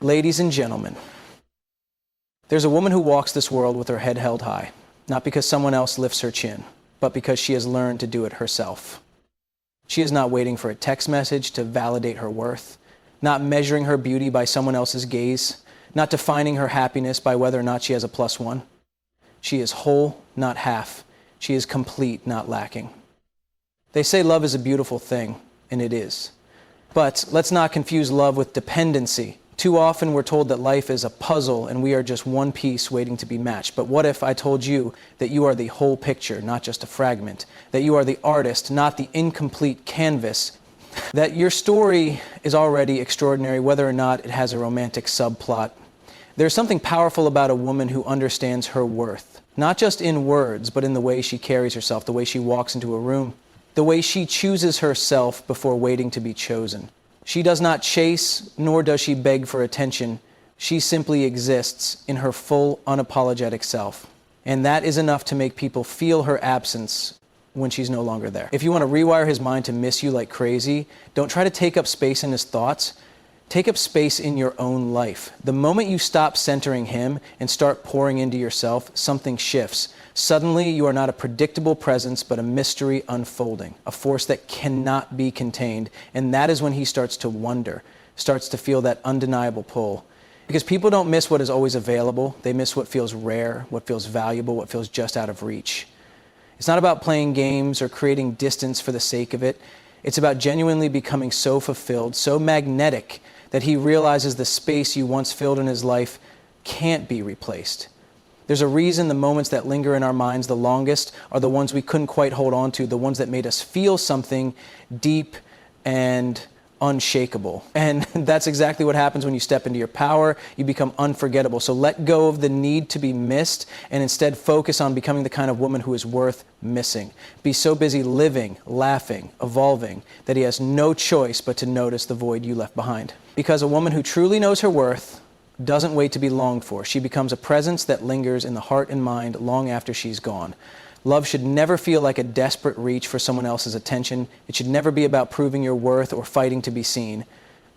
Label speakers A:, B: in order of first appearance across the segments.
A: Ladies and gentlemen, there's a woman who walks this world with her head held high, not because someone else lifts her chin, but because she has learned to do it herself. She is not waiting for a text message to validate her worth, not measuring her beauty by someone else's gaze, not defining her happiness by whether or not she has a +1. She is whole, not half. She is complete, not lacking. They say love is a beautiful thing, and it is. But let's not confuse love with dependency. Too often we're told that life is a puzzle and we are just one piece waiting to be matched. But what if I told you that you are the whole picture, not just a fragment? That you are the artist, not the incomplete canvas? That your story is already extraordinary, whether or not it has a romantic subplot. There's something powerful about a woman who understands her worth, not just in words, but in the way she carries herself, the way she walks into a room, the way she chooses herself before waiting to be chosen. She does not chase, nor does she beg for attention. She simply exists in her full, unapologetic self. And that is enough to make people feel her absence when she's no longer there. If you want to rewire his mind to miss you like crazy, don't try to take up space in his thoughts. Take up space in your own life. The moment you stop centering him and start pouring into yourself, something shifts. Suddenly, you are not a predictable presence, but a mystery unfolding, a force that cannot be contained. And that is when he starts to wonder, starts to feel that undeniable pull. Because people don't miss what is always available. They miss what feels rare, what feels valuable, what feels just out of reach. It's not about playing games or creating distance for the sake of it. It's about genuinely becoming so fulfilled, so magnetic, that he realizes the space you once filled in his life can't be replaced. There's a reason the moments that linger in our minds the longest are the ones we couldn't quite hold on to, the ones that made us feel something deep and unshakable. And that's exactly what happens when you step into your power. You become unforgettable. So let go of the need to be missed and instead focus on becoming the kind of woman who is worth missing. Be so busy living, laughing, evolving that he has no choice but to notice the void you left behind. Because a woman who truly knows her worth doesn't wait to be longed for. She becomes a presence that lingers in the heart and mind long after she's gone. Love should never feel like a desperate reach for someone else's attention. It should never be about proving your worth or fighting to be seen.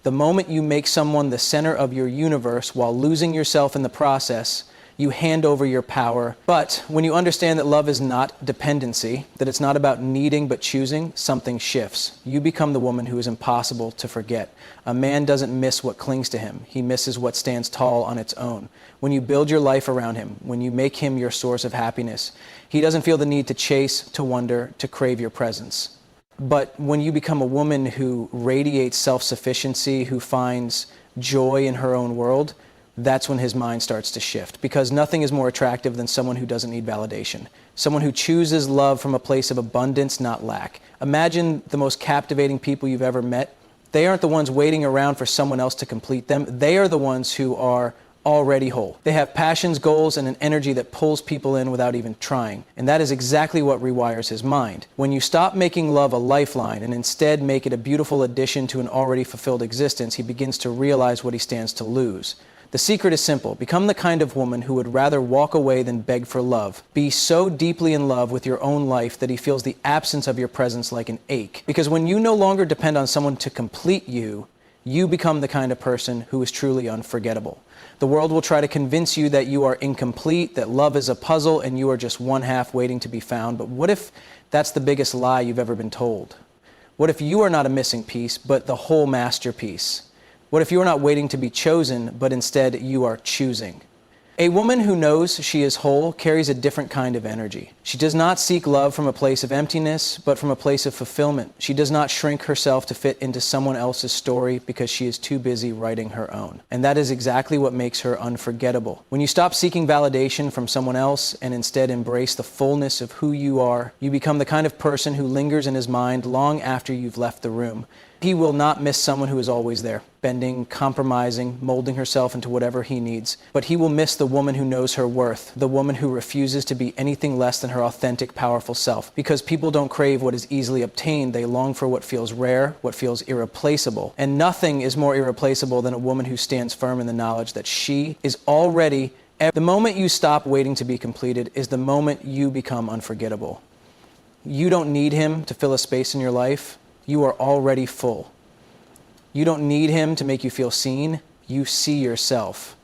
A: The moment you make someone the center of your universe while losing yourself in the process, you hand over your power. But when you understand that love is not dependency, that it's not about needing but choosing, something shifts. You become the woman who is impossible to forget. A man doesn't miss what clings to him. He misses what stands tall on its own. When you build your life around him, when you make him your source of happiness, he doesn't feel the need to chase, to wonder, to crave your presence. But when you become a woman who radiates self-sufficiency, who finds joy in her own world, that's when his mind starts to shift. Because nothing is more attractive than someone who doesn't need validation. Someone who chooses love from a place of abundance, not lack. Imagine the most captivating people you've ever met. They aren't the ones waiting around for someone else to complete them. They are the ones who are already whole. They have passions, goals, and an energy that pulls people in without even trying. And that is exactly what rewires his mind. When you stop making love a lifeline and instead make it a beautiful addition to an already fulfilled existence, he begins to realize what he stands to lose. The secret is simple. Become the kind of woman who would rather walk away than beg for love. Be so deeply in love with your own life that he feels the absence of your presence like an ache. Because when you no longer depend on someone to complete you, you become the kind of person who is truly unforgettable. The world will try to convince you that you are incomplete, that love is a puzzle, and you are just one half waiting to be found. But what if that's the biggest lie you've ever been told? What if you are not a missing piece, but the whole masterpiece? What if you are not waiting to be chosen, but instead you are choosing? A woman who knows she is whole carries a different kind of energy. She does not seek love from a place of emptiness, but from a place of fulfillment. She does not shrink herself to fit into someone else's story because she is too busy writing her own. And that is exactly what makes her unforgettable. When you stop seeking validation from someone else and instead embrace the fullness of who you are, you become the kind of person who lingers in his mind long after you've left the room. He will not miss someone who is always there, bending, compromising, molding herself into whatever he needs. But he will miss the woman who knows her worth, the woman who refuses to be anything less than her authentic, powerful self. Because people don't crave what is easily obtained, they long for what feels rare, what feels irreplaceable. And nothing is more irreplaceable than a woman who stands firm in the knowledge that she is already. The moment you stop waiting to be completed is the moment you become unforgettable. You don't need him to fill a space in your life. You are already full. You don't need him to make you feel seen. you see yourself.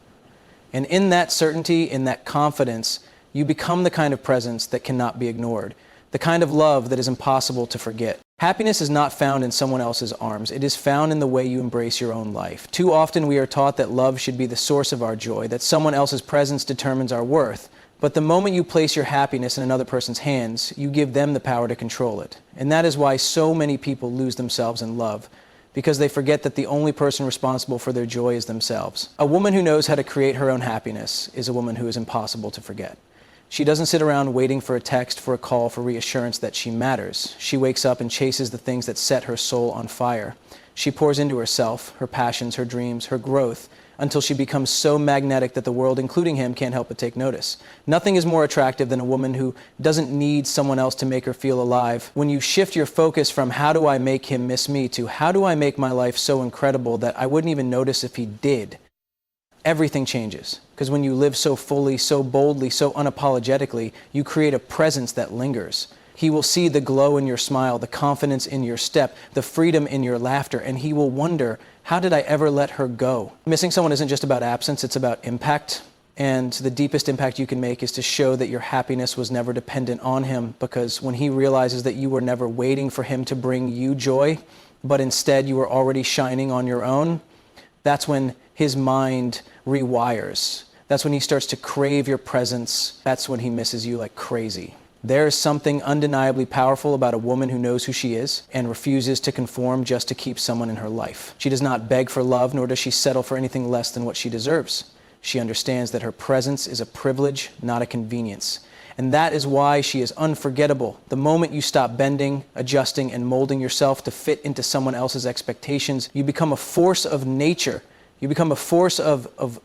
A: And in that certainty, in that confidence, you become the kind of presence that cannot be ignored, the kind of love that is impossible to forget. Happiness is not found in someone else's arms. It is found in the way you embrace your own life. Too often we are taught that love should be the source of our joy, that someone else's presence determines our worth. But the moment you place your happiness in another person's hands, you give them the power to control it. And that is why so many people lose themselves in love, because they forget that the only person responsible for their joy is themselves. A woman who knows how to create her own happiness is a woman who is impossible to forget. She doesn't sit around waiting for a text, for a call, for reassurance that she matters. She wakes up and chases the things that set her soul on fire. She pours into herself, her passions, her dreams, her growth, until she becomes so magnetic that the world, including him, can't help but take notice. Nothing is more attractive than a woman who doesn't need someone else to make her feel alive. When you shift your focus from how do I make him miss me to how do I make my life so incredible that I wouldn't even notice if he did, everything changes. Because when you live so fully, so boldly, so unapologetically, you create a presence that lingers. He will see the glow in your smile, the confidence in your step, the freedom in your laughter, and he will wonder, how did I ever let her go? Missing someone isn't just about absence, it's about impact. And the deepest impact you can make is to show that your happiness was never dependent on him, because when he realizes that you were never waiting for him to bring you joy, but instead you were already shining on your own, that's when his mind rewires. That's when he starts to crave your presence. That's when he misses you like crazy. There is something undeniably powerful about a woman who knows who she is and refuses to conform just to keep someone in her life. She does not beg for love, nor does she settle for anything less than what she deserves. She understands that her presence is a privilege, not a convenience. And that is why she is unforgettable. The moment you stop bending, adjusting, and molding yourself to fit into someone else's expectations, you become a force of nature. You become a force of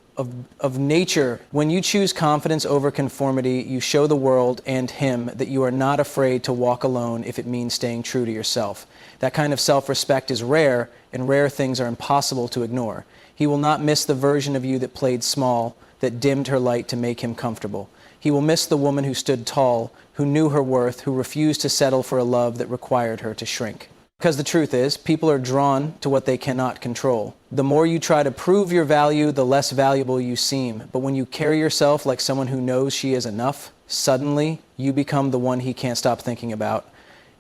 A: nature. When you choose confidence over conformity, you show the world and him that you are not afraid to walk alone if it means staying true to yourself. That kind of self-respect is rare, and rare things are impossible to ignore. He will not miss the version of you that played small, that dimmed her light to make him comfortable. He will miss the woman who stood tall, who knew her worth, who refused to settle for a love that required her to shrink. Because the truth is, people are drawn to what they cannot control. The more you try to prove your value, the less valuable you seem. But when you carry yourself like someone who knows she is enough, suddenly you become the one he can't stop thinking about.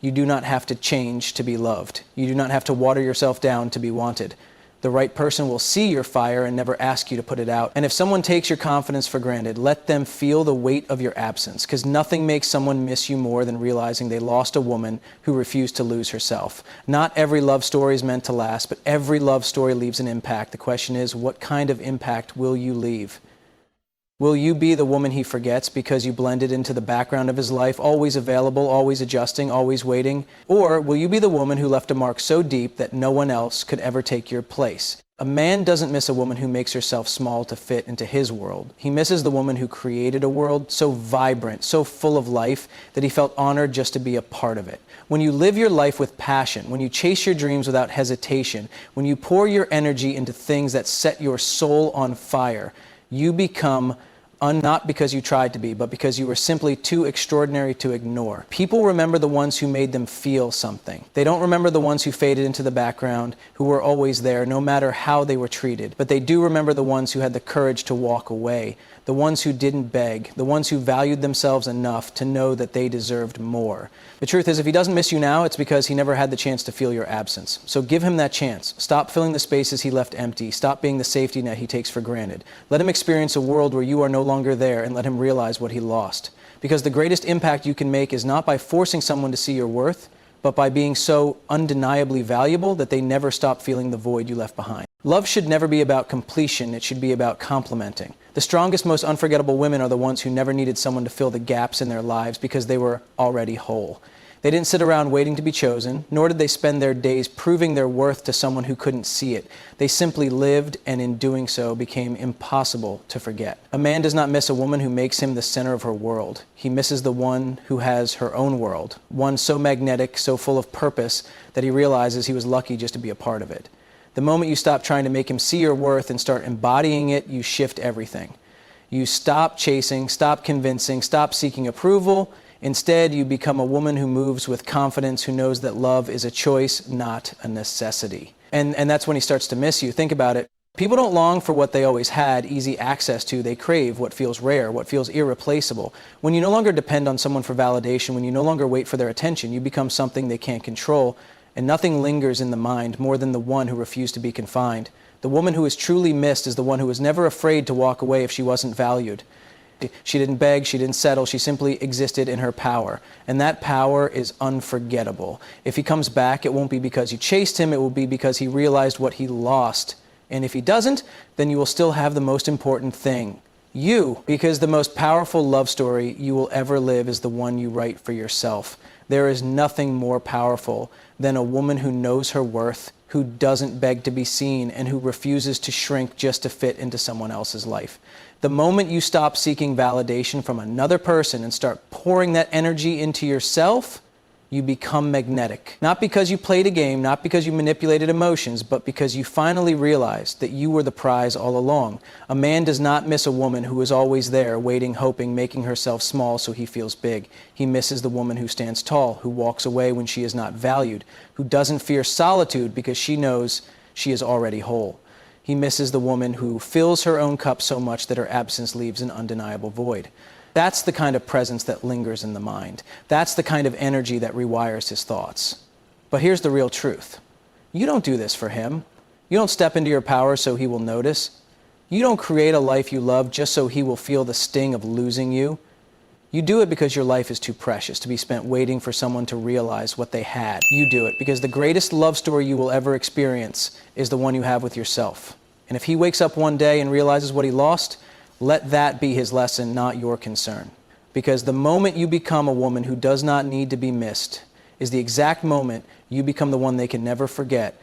A: You do not have to change to be loved. You do not have to water yourself down to be wanted. The right person will see your fire and never ask you to put it out. And if someone takes your confidence for granted, let them feel the weight of your absence, because nothing makes someone miss you more than realizing they lost a woman who refused to lose herself. Not every love story is meant to last, but every love story leaves an impact. The question is, what kind of impact will you leave? Will you be the woman he forgets because you blended into the background of his life, always available, always adjusting, always waiting? Or will you be the woman who left a mark so deep that no one else could ever take your place? A man doesn't miss a woman who makes herself small to fit into his world. He misses the woman who created a world so vibrant, so full of life, that he felt honored just to be a part of it. When you live your life with passion, when you chase your dreams without hesitation, when you pour your energy into things that set your soul on fire, you become not because you tried to be, but because you were simply too extraordinary to ignore. People remember the ones who made them feel something. They don't remember the ones who faded into the background, who were always there, no matter how they were treated. But they do remember the ones who had the courage to walk away, the ones who didn't beg, the ones who valued themselves enough to know that they deserved more. The truth is, if he doesn't miss you now, it's because he never had the chance to feel your absence. So give him that chance. Stop filling the spaces he left empty. Stop being the safety net he takes for granted. Let him experience a world where you are no longer there, and let him realize what he lost. Because the greatest impact you can make is not by forcing someone to see your worth, but by being so undeniably valuable that they never stop feeling the void you left behind. Love should never be about completion, it should be about complementing. The strongest, most unforgettable women are the ones who never needed someone to fill the gaps in their lives because they were already whole. They didn't sit around waiting to be chosen, nor did they spend their days proving their worth to someone who couldn't see it. They simply lived, and in doing so became impossible to forget. A man does not miss a woman who makes him the center of her world. He misses the one who has her own world, one so magnetic, so full of purpose, that he realizes he was lucky just to be a part of it. The moment you stop trying to make him see your worth and start embodying it, you shift everything. You stop chasing, stop convincing, stop seeking approval. Instead, you become a woman who moves with confidence, who knows that love is a choice, not a necessity. And that's when he starts to miss you. Think about it. People don't long for what they always had easy access to. They crave what feels rare, what feels irreplaceable. When you no longer depend on someone for validation, when you no longer wait for their attention, you become something they can't control, and nothing lingers in the mind more than the one who refused to be confined. The woman who is truly missed is the one who was never afraid to walk away if she wasn't valued. She didn't beg, she didn't settle, she simply existed in her power. And that power is unforgettable. If he comes back, it won't be because you chased him, it will be because he realized what he lost. And if he doesn't, then you will still have the most important thing, you. Because the most powerful love story you will ever live is the one you write for yourself. There is nothing more powerful than a woman who knows her worth, who doesn't beg to be seen, and who refuses to shrink just to fit into someone else's life. The moment you stop seeking validation from another person and start pouring that energy into yourself, you become magnetic. Not because you played a game, not because you manipulated emotions, but because you finally realized that you were the prize all along. A man does not miss a woman who is always there, waiting, hoping, making herself small so he feels big. He misses the woman who stands tall, who walks away when she is not valued, who doesn't fear solitude because she knows she is already whole. He misses the woman who fills her own cup so much that her absence leaves an undeniable void. That's the kind of presence that lingers in the mind. That's the kind of energy that rewires his thoughts. But here's the real truth. You don't do this for him. You don't step into your power so he will notice. You don't create a life you love just so he will feel the sting of losing you. You do it because your life is too precious to be spent waiting for someone to realize what they had. You do it because the greatest love story you will ever experience is the one you have with yourself. And if he wakes up one day and realizes what he lost, let that be his lesson, not your concern. Because the moment you become a woman who does not need to be missed is the exact moment you become the one they can never forget,